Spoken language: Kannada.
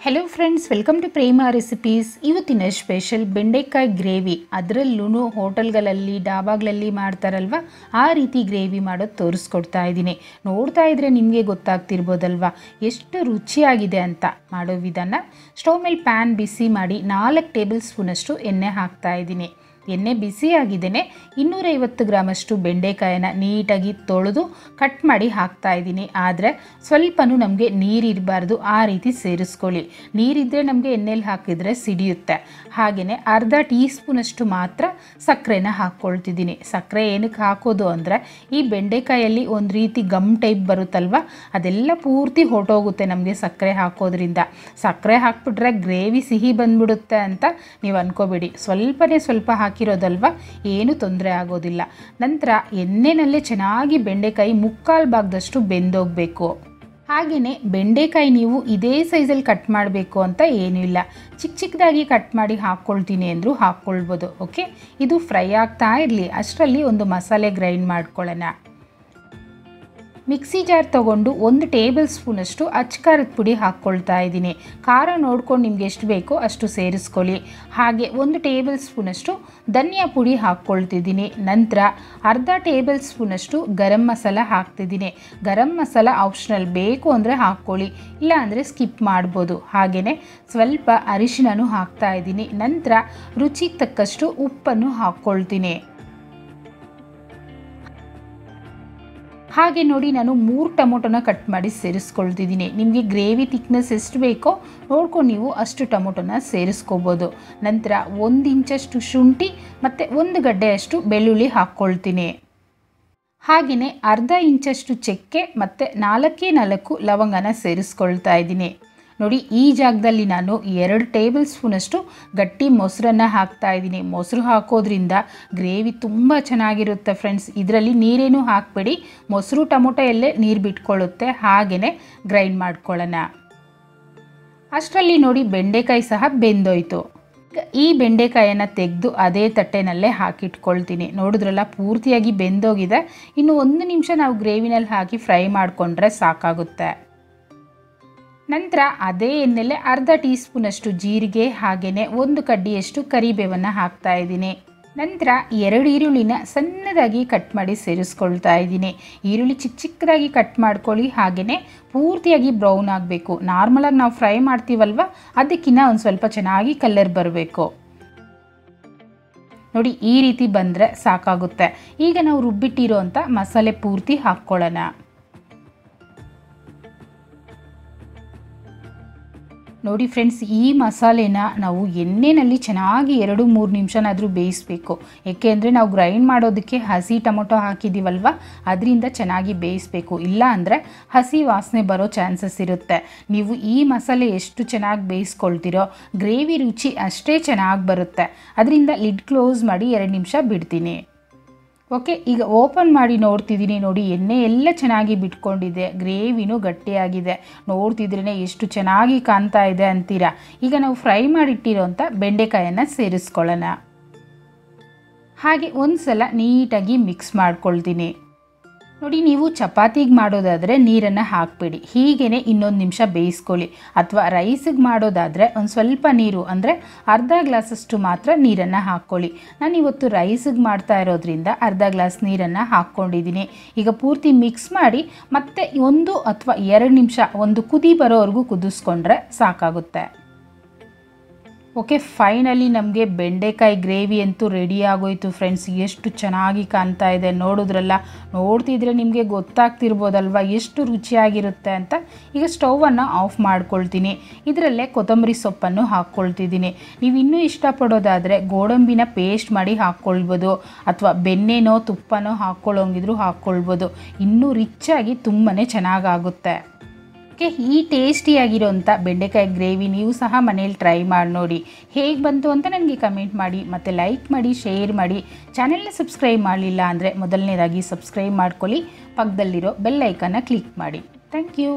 Hello friends, welcome to Prema recipes. ಇವತ್ತಿನ ಸ್ಪೆಷಲ್ ಬೆಂಡೆಕಾಯಿ ಗ್ರೇವಿ. ಅದರಲ್ಲೂ ಹೋಟೆಲ್ಗಳಲ್ಲಿ ಡಾಬಾಗಳಲ್ಲಿ ಮಾಡ್ತಾರಲ್ವ, ಆ ರೀತಿ ಗ್ರೇವಿ ಮಾಡೋದು ತೋರಿಸ್ಕೊಡ್ತಾ ಇದ್ದೀನಿ. ನೋಡ್ತಾ ಇದ್ರೆ ನಿಮಗೆ ಗೊತ್ತಾಗ್ತಿರ್ಬೋದಲ್ವ ಎಷ್ಟು ರುಚಿಯಾಗಿದೆ ಅಂತ. ಮಾಡೋ ವಿಧಾನ: ಸ್ಟವ್ ಮೇಲೆ ಪ್ಯಾನ್ ಬಿಸಿ ಮಾಡಿ 4 ಟೇಬಲ್ ಸ್ಪೂನಷ್ಟು ಎಣ್ಣೆ ಹಾಕ್ತಾ ಇದ್ದೀನಿ. ಎಣ್ಣೆ ಬಿಸಿಯಾಗಿದ್ದೇನೆ. 250 ಗ್ರಾಮಷ್ಟು ಬೆಂಡೆಕಾಯನ್ನು ನೀಟಾಗಿ ತೊಳೆದು ಕಟ್ ಮಾಡಿ ಹಾಕ್ತಾ ಇದ್ದೀನಿ. ಆದರೆ ಸ್ವಲ್ಪನೂ ನಮಗೆ ನೀರಿರಬಾರ್ದು, ಆ ರೀತಿ ಸೇರಿಸ್ಕೊಳ್ಳಿ. ನೀರಿದ್ದರೆ ನಮಗೆ ಎಣ್ಣೆಲಿ ಹಾಕಿದರೆ ಸಿಡಿಯುತ್ತೆ. ಹಾಗೆಯೇ ಅರ್ಧ ಟೀ ಸ್ಪೂನಷ್ಟು ಮಾತ್ರ ಸಕ್ಕರೆನ ಹಾಕ್ಕೊಳ್ತಿದ್ದೀನಿ. ಸಕ್ಕರೆ ಏನಕ್ಕೆ ಹಾಕೋದು ಅಂದರೆ, ಈ ಬೆಂಡೆಕಾಯಲ್ಲಿ ಒಂದು ರೀತಿ ಗಮ್ ಟೈಪ್ ಬರುತ್ತಲ್ವ, ಅದೆಲ್ಲ ಪೂರ್ತಿ ಹೊರಟೋಗುತ್ತೆ ನಮಗೆ ಸಕ್ಕರೆ ಹಾಕೋದ್ರಿಂದ. ಸಕ್ಕರೆ ಹಾಕ್ಬಿಟ್ರೆ ಗ್ರೇವಿ ಸಿಹಿ ಬಂದ್ಬಿಡುತ್ತೆ ಅಂತ ನೀವು ಅನ್ಕೋಬೇಡಿ. ಸ್ವಲ್ಪ ಹಾಕಿರೋದಲ್ವ, ಏನು ತೊಂದರೆ ಆಗೋದಿಲ್ಲ. ನಂತರ ಎಣ್ಣೆನಲ್ಲೇ ಚೆನ್ನಾಗಿ ಬೆಂಡೆಕಾಯಿ 3/4 ಭಾಗದಷ್ಟು ಬೆಂದೋಗಬೇಕು. ಹಾಗೆಯೇ ಬೆಂಡೆಕಾಯಿ ನೀವು ಇದೇ ಸೈಜಲ್ಲಿ ಕಟ್ ಮಾಡಬೇಕು ಅಂತ ಏನೂ ಇಲ್ಲ. ಚಿಕ್ಕದಾಗಿ ಕಟ್ ಮಾಡಿ ಹಾಕ್ಕೊಳ್ತೀನಿ ಅಂದರೂ ಹಾಕ್ಕೊಳ್ಬೋದು. ಓಕೆ, ಇದು ಫ್ರೈ ಆಗ್ತಾ ಇರಲಿ. ಅಷ್ಟರಲ್ಲಿ ಒಂದು ಮಸಾಲೆ ಗ್ರೈಂಡ್ ಮಾಡ್ಕೊಳ್ಳೋಣ. ಮಿಕ್ಸಿ ಜಾರ್ ತೊಗೊಂಡು 1 ಟೇಬಲ್ ಸ್ಪೂನಷ್ಟು ಅಚ್ಕಾರದ ಪುಡಿ ಹಾಕ್ಕೊಳ್ತಾ ಇದ್ದೀನಿ. ಖಾರ ನೋಡ್ಕೊಂಡು ನಿಮ್ಗೆ ಎಷ್ಟು ಬೇಕೋ ಅಷ್ಟು ಸೇರಿಸ್ಕೊಳ್ಳಿ. ಹಾಗೆ 1 ಟೇಬಲ್ ಸ್ಪೂನಷ್ಟು ಧನಿಯಾ ಪುಡಿ ಹಾಕ್ಕೊಳ್ತಿದ್ದೀನಿ. ನಂತರ ಅರ್ಧ ಟೇಬಲ್ ಸ್ಪೂನಷ್ಟು ಗರಂ ಮಸಾಲ ಹಾಕ್ತಿದ್ದೀನಿ. ಗರಂ ಮಸಾಲ ಆಪ್ಷನಲ್, ಬೇಕು ಅಂದರೆ ಹಾಕ್ಕೊಳ್ಳಿ, ಇಲ್ಲ ಅಂದರೆ ಸ್ಕಿಪ್ ಮಾಡ್ಬೋದು. ಹಾಗೆಯೇ ಸ್ವಲ್ಪ ಅರಿಶಿನೂ ಹಾಕ್ತಾ ಇದ್ದೀನಿ. ನಂತರ ರುಚಿಗೆ ತಕ್ಕಷ್ಟು ಉಪ್ಪನ್ನು ಹಾಕ್ಕೊಳ್ತೀನಿ. ಹಾಗೆ ನೋಡಿ, ನಾನು 3 ಟೊಮೊಟೊನ ಕಟ್ ಮಾಡಿ ಸೇರಿಸ್ಕೊಳ್ತಿದ್ದೀನಿ. ನಿಮಗೆ ಗ್ರೇವಿ ಥಿಕ್ನೆಸ್ ಎಷ್ಟು ಬೇಕೋ ನೋಡ್ಕೊಂಡು ನೀವು ಅಷ್ಟು ಟೊಮೊಟೊನ ಸೇರಿಸ್ಕೋಬೋದು. ನಂತರ 1 ಇಂಚಷ್ಟು ಶುಂಠಿ ಮತ್ತು 1 ಗಡ್ಡೆಯಷ್ಟು ಬೆಳ್ಳುಳ್ಳಿ ಹಾಕ್ಕೊಳ್ತೀನಿ. ಹಾಗೆಯೇ ಅರ್ಧ ಇಂಚಷ್ಟು ಚಕ್ಕೆ ಮತ್ತು 4 ಲವಂಗನ ಸೇರಿಸ್ಕೊಳ್ತಾ ಇದ್ದೀನಿ. ನೋಡಿ, ಈ ಜಾಗದಲ್ಲಿ ನಾನು 2 ಟೇಬಲ್ ಸ್ಪೂನಷ್ಟು ಗಟ್ಟಿ ಮೊಸರನ್ನು ಹಾಕ್ತಾ ಇದ್ದೀನಿ. ಮೊಸರು ಹಾಕೋದ್ರಿಂದ ಗ್ರೇವಿ ತುಂಬ ಚೆನ್ನಾಗಿರುತ್ತೆ ಫ್ರೆಂಡ್ಸ್. ಇದರಲ್ಲಿ ನೀರೇನು ಹಾಕಬೇಡಿ, ಮೊಸರು ಟೊಮೊಟೊ ಎಲ್ಲೇ ನೀರು ಬಿಟ್ಕೊಳ್ಳುತ್ತೆ. ಹಾಗೆಯೇ ಗ್ರೈಂಡ್ ಮಾಡ್ಕೊಳ್ಳೋಣ. ಅಷ್ಟರಲ್ಲಿ ನೋಡಿ, ಬೆಂಡೆಕಾಯಿ ಸಹ ಬೆಂದೋಯ್ತು. ಈ ಬೆಂಡೆಕಾಯನ್ನು ತೆಗೆದು ಅದೇ ತಟ್ಟೆನಲ್ಲೇ ಹಾಕಿಟ್ಕೊಳ್ತೀನಿ. ನೋಡಿದ್ರಲ್ಲ, ಪೂರ್ತಿಯಾಗಿ ಬೆಂದೋಗಿದೆ. ಇನ್ನು 1 ನಿಮಿಷ ನಾವು ಗ್ರೇವಿನಲ್ಲಿ ಹಾಕಿ ಫ್ರೈ ಮಾಡಿಕೊಂಡ್ರೆ ಸಾಕಾಗುತ್ತೆ. ನಂತರ ಅದೇ ಎಣ್ಣೆಲೆ ಅರ್ಧ ಟೀ ಸ್ಪೂನಷ್ಟು ಜೀರಿಗೆ, ಹಾಗೆಯೇ 1 ಕಡ್ಡಿಯಷ್ಟು ಕರಿಬೇವನ್ನು ಹಾಕ್ತಾ ಇದ್ದೀನಿ. ನಂತರ 2 ಈರುಳ್ಳಿನ ಸಣ್ಣದಾಗಿ ಕಟ್ ಮಾಡಿ ಸೇರಿಸ್ಕೊಳ್ತಾ ಇದ್ದೀನಿ. ಈರುಳ್ಳಿ ಚಿಕ್ಕದಾಗಿ ಕಟ್ ಮಾಡ್ಕೊಳ್ಳಿ. ಹಾಗೆಯೇ ಪೂರ್ತಿಯಾಗಿ ಬ್ರೌನ್ ಆಗಬೇಕು. ನಾರ್ಮಲಾಗಿ ನಾವು ಫ್ರೈ ಮಾಡ್ತೀವಲ್ವ, ಅದಕ್ಕಿಂತ ಒಂದು ಸ್ವಲ್ಪ ಚೆನ್ನಾಗಿ ಕಲರ್ ಬರಬೇಕು. ನೋಡಿ, ಈ ರೀತಿ ಬಂದರೆ ಸಾಕಾಗುತ್ತೆ. ಈಗ ನಾವು ರುಬ್ಬಿಟ್ಟಿರೋ ಅಂಥ ಮಸಾಲೆ ಪೂರ್ತಿ ಹಾಕ್ಕೊಳ್ಳೋಣ. ನೋಡಿ ಫ್ರೆಂಡ್ಸ್, ಈ ಮಸಾಲೆನ ನಾವು ಎಣ್ಣೆಯಲ್ಲಿ ಚೆನ್ನಾಗಿ 2-3 ನಿಮಿಷನಾದರೂ ಬೇಯಿಸಬೇಕು. ಏಕೆಂದರೆ ನಾವು ಗ್ರೈಂಡ್ ಮಾಡೋದಕ್ಕೆ ಹಸಿ ಟೊಮೊಟೊ ಹಾಕಿದ್ದೀವಲ್ವ, ಅದರಿಂದ ಚೆನ್ನಾಗಿ ಬೇಯಿಸಬೇಕು. ಇಲ್ಲ ಅಂದರೆ ಹಸಿ ವಾಸನೆ ಬರೋ ಚಾನ್ಸಸ್ ಇರುತ್ತೆ. ನೀವು ಈ ಮಸಾಲೆ ಎಷ್ಟು ಚೆನ್ನಾಗಿ ಬೇಯಿಸ್ಕೊಳ್ತೀರೋ ಗ್ರೇವಿ ರುಚಿ ಅಷ್ಟೇ ಚೆನ್ನಾಗಿ ಬರುತ್ತೆ. ಅದರಿಂದ ಲಿಡ್ ಕ್ಲೋಸ್ ಮಾಡಿ 2 ನಿಮಿಷ ಬಿಡ್ತೀನಿ. ಓಕೆ, ಈಗ ಓಪನ್ ಮಾಡಿ ನೋಡ್ತಿದ್ದೀನಿ. ನೋಡಿ, ಎಣ್ಣೆ ಎಲ್ಲ ಚೆನ್ನಾಗಿ ಬಿಟ್ಕೊಂಡಿದೆ, ಗ್ರೇವಿನೂ ಗಟ್ಟಿಯಾಗಿದೆ. ನೋಡ್ತಿದ್ರೇ ಎಷ್ಟು ಚೆನ್ನಾಗಿ ಕಾಣ್ತಾ ಇದೆ ಅಂತೀರಾ. ಈಗ ನಾವು ಫ್ರೈ ಮಾಡಿಟ್ಟಿರೋಂಥ ಬೆಂಡೆಕಾಯನ್ನು ಸೇರಿಸ್ಕೊಳ್ಳೋಣ. ಹಾಗೆ ಒಂದು ಸಲ ನೀಟಾಗಿ ಮಿಕ್ಸ್ ಮಾಡ್ಕೊಳ್ತೀನಿ. ನೋಡಿ, ನೀವು ಚಪಾತಿಗೆ ಮಾಡೋದಾದರೆ ನೀರನ್ನು ಹಾಕಬೇಡಿ, ಹೀಗೇ 1 ನಿಮಿಷ ಬೇಯಿಸ್ಕೊಳ್ಳಿ. ಅಥವಾ ರೈಸಿಗೆ ಮಾಡೋದಾದರೆ ಒಂದು ಸ್ವಲ್ಪ ನೀರು, ಅಂದರೆ ಅರ್ಧ ಗ್ಲಾಸಷ್ಟು ಮಾತ್ರ ನೀರನ್ನು ಹಾಕ್ಕೊಳ್ಳಿ. ನಾನಿವತ್ತು ರೈಸಿಗೆ ಮಾಡ್ತಾ ಇರೋದ್ರಿಂದ ಅರ್ಧ ಗ್ಲಾಸ್ ನೀರನ್ನು ಹಾಕ್ಕೊಂಡಿದ್ದೀನಿ. ಈಗ ಪೂರ್ತಿ ಮಿಕ್ಸ್ ಮಾಡಿ ಮತ್ತೆ 1 ಅಥವಾ 2 ನಿಮಿಷ ಒಂದು ಕುದಿ ಬರೋವರೆಗೂ ಕುದಿಸ್ಕೊಂಡ್ರೆ ಸಾಕಾಗುತ್ತೆ. ಓಕೆ, ಫೈನಲಿ ನಮಗೆ ಬೆಂಡೆಕಾಯಿ ಗ್ರೇವಿ ಅಂತೂ ರೆಡಿ ಆಗೋಯ್ತು ಫ್ರೆಂಡ್ಸ್. ಎಷ್ಟು ಚೆನ್ನಾಗಿ ಕಾಣ್ತಾ ಇದೆ ನೋಡಿದ್ರಲ್ಲ. ನೋಡ್ತಿದ್ರೆ ನಿಮಗೆ ಗೊತ್ತಾಗ್ತಿರ್ಬೋದಲ್ವ ಎಷ್ಟು ರುಚಿಯಾಗಿರುತ್ತೆ ಅಂತ. ಈಗ ಸ್ಟೌವನ್ನು ಆಫ್ ಮಾಡ್ಕೊಳ್ತೀನಿ. ಇದರಲ್ಲೇ ಕೊತ್ತಂಬರಿ ಸೊಪ್ಪನ್ನು ಹಾಕ್ಕೊಳ್ತಿದ್ದೀನಿ. ನೀವು ಇನ್ನೂ ಇಷ್ಟಪಡೋದಾದರೆ ಗೋಡಂಬಿನ ಪೇಸ್ಟ್ ಮಾಡಿ ಹಾಕ್ಕೊಳ್ಬೋದು, ಅಥವಾ ಬೆಣ್ಣೆನೋ ತುಪ್ಪನೋ ಹಾಕ್ಕೊಳ್ಳೋಂಗಿದ್ರು ಹಾಕ್ಕೊಳ್ಬೋದು. ಇನ್ನೂ ರಿಚ್ಚಾಗಿ ತುಂಬಾ ಚೆನ್ನಾಗಾಗುತ್ತೆ. ಓಕೆ, ಈ ಟೇಸ್ಟಿಯಾಗಿರೋಂಥ ಬೆಂಡೆಕಾಯಿ ಗ್ರೇವಿ ನೀವು ಸಹ ಮನೇಲಿ ಟ್ರೈ ಮಾಡಿ ನೋಡಿ. ಹೇಗೆ ಬಂತು ಅಂತ ನನಗೆ ಕಮೆಂಟ್ ಮಾಡಿ, ಮತ್ತು ಲೈಕ್ ಮಾಡಿ, ಶೇರ್ ಮಾಡಿ. ಚಾನೆಲ್ನ ಸಬ್ಸ್ಕ್ರೈಬ್ ಮಾಡಲಿಲ್ಲ ಅಂದರೆ ಮೊದಲನೇದಾಗಿ ಸಬ್ಸ್ಕ್ರೈಬ್ ಮಾಡ್ಕೊಳ್ಳಿ. ಪಕ್ಕದಲ್ಲಿರೋ ಬೆಲ್ ಐಕನ್ನ ಕ್ಲಿಕ್ ಮಾಡಿ. Thank you.